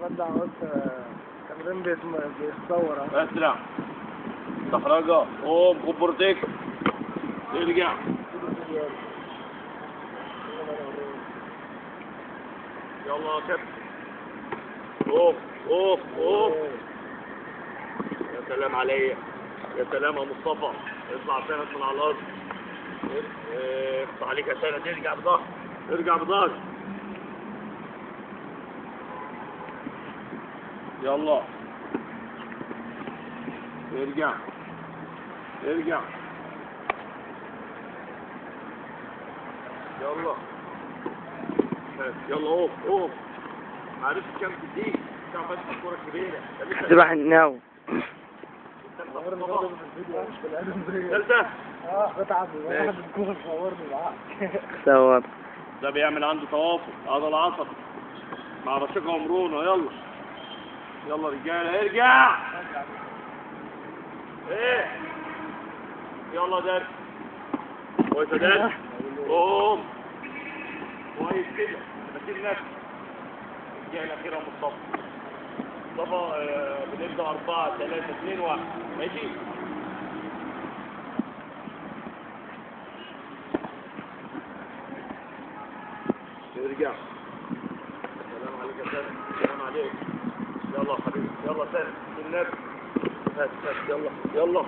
بدع قلت تمرين بيتصور اهو. اسرع تحرجة قوم خد بورتيك ارجع. يلا يا كابتن قوم قوم قوم. يا سلام عليا يا سلام يا مصطفى. اطلع سند من على الارض. اقطع عليك يا سند. ارجع بظهر ارجع بظهر. يلا ارجع ارجع. يلا يلا قوم قوم. عرفت كام تديك بتاع بس الكوره الكبيره تروح النوم. ثالثه بتعب واحد الكوره صورني معاك. صور. ده بيعمل عنده توافق هذا العصب مع رشيقه ومرونه. يلا يلا رجاله ارجع. ايه يلا درس كويس يا درس. قوم كويس كده. بسيب نفسي. الجهه الاخيره يا مصطفى. مصطفى بنبدا 4 3 2 1 ماشي. ارجع. سلام عليك يا سلام. سلام عليك. يلا يا حبيبي يلا سلام النبي. هات يلا يلا.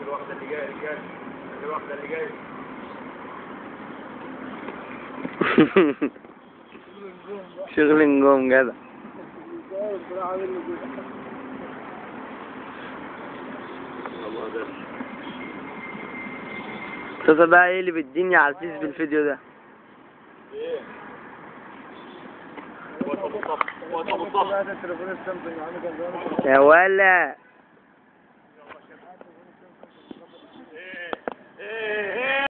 الواحده اللي جايه رجاله. الواحده اللي جايه. شغل نجوم جدع. تصدق بقى ايه اللي بيديني على الفيس بالفيديو ده؟ ايه وقت مصطفى وقت مصطفى يا ولا